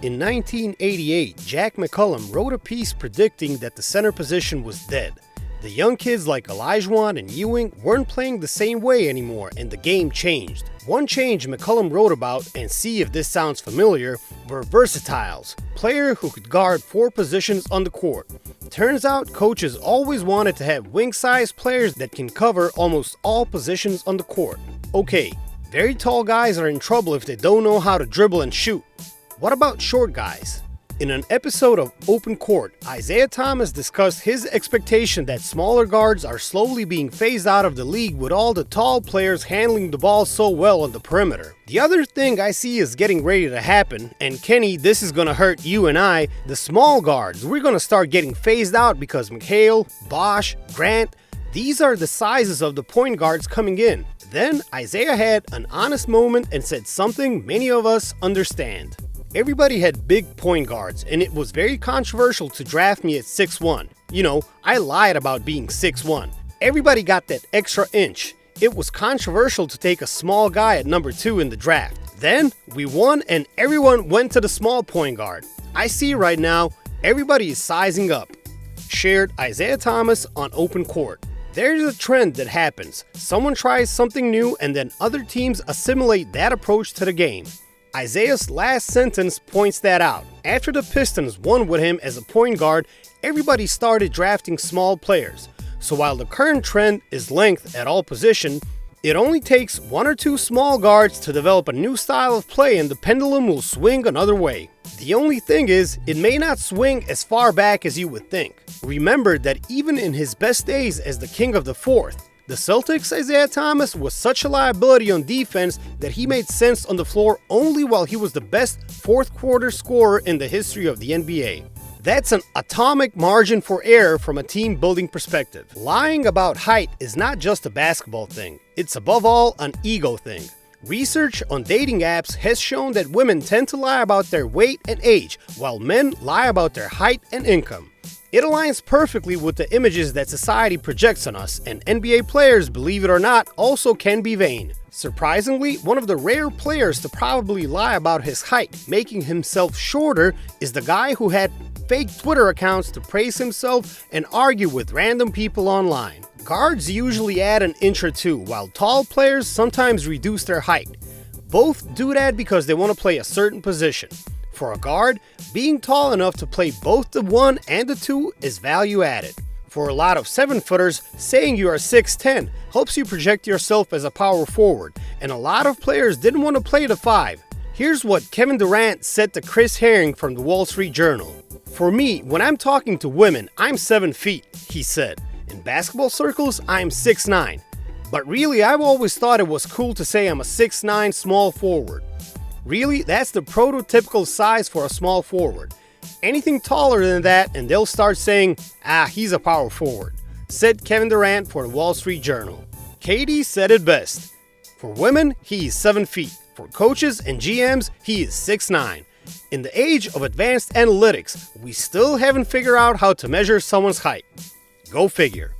In 1988, Jack McCullum wrote a piece predicting that the center position was dead. The young kids like Olajuwon and Ewing weren't playing the same way anymore, and the game changed. One change McCullum wrote about, and see if this sounds familiar, were versatiles, players who could guard 4 positions on the court. Turns out coaches always wanted to have wing-sized players that can cover almost all positions on the court. Okay, very tall guys are in trouble if they don't know how to dribble and shoot. What about short guys? In an episode of Open Court, Isiah Thomas discussed his expectation that smaller guards are slowly being phased out of the league with all the tall players handling the ball so well on the perimeter. The other thing I see is getting ready to happen, and Kenny, this is gonna hurt you and I, the small guards. We're gonna start getting phased out because McHale, Bosch, Grant, these are the sizes of the point guards coming in. Then Isiah had an honest moment and said something many of us understand. Everybody had big point guards, and it was very controversial to draft me at 6'1". You know, I lied about being 6'1". Everybody got that extra inch. It was controversial to take a small guy at number 2 in the draft. Then, we won and everyone went to the small point guard. I see right now, everybody is sizing up. Shared Isiah Thomas on Open Court. There's a trend that happens. Someone tries something new and then other teams assimilate that approach to the game. Isiah's last sentence points that out. After the Pistons won with him as a point guard, everybody started drafting small players. So while the current trend is length at all positions, it only takes 1 or 2 small guards to develop a new style of play and the pendulum will swing another way. The only thing is, it may not swing as far back as you would think. Remember that even in his best days as the king of the fourth, the Celtics' Isiah Thomas was such a liability on defense that he made sense on the floor only while he was the best fourth quarter scorer in the history of the NBA. That's an atomic margin for error from a team building perspective. Lying about height is not just a basketball thing, it's above all an ego thing. Research on dating apps has shown that women tend to lie about their weight and age, while men lie about their height and income. It aligns perfectly with the images that society projects on us, and NBA players, believe it or not, also can be vain. Surprisingly, one of the rare players to probably lie about his height, making himself shorter, is the guy who had fake Twitter accounts to praise himself and argue with random people online. Guards usually add an inch or 2, while tall players sometimes reduce their height. Both do that because they want to play a certain position. For a guard, being tall enough to play both the 1 and the 2 is value added. For a lot of 7-footers, saying you are 6'10" helps you project yourself as a power forward, and a lot of players didn't want to play the 5. Here's what Kevin Durant said to Chris Herring from the Wall Street Journal. "For me, when I'm talking to women, I'm 7 feet, he said. In basketball circles, I'm 6'9". But really, I've always thought it was cool to say I'm a 6'9" small forward. Really, that's the prototypical size for a small forward. Anything taller than that and they'll start saying, he's a power forward," said Kevin Durant for the Wall Street Journal. KD said it best. For women, he is 7 feet. For coaches and GMs, he is 6'9". In the age of advanced analytics, we still haven't figured out how to measure someone's height. Go figure.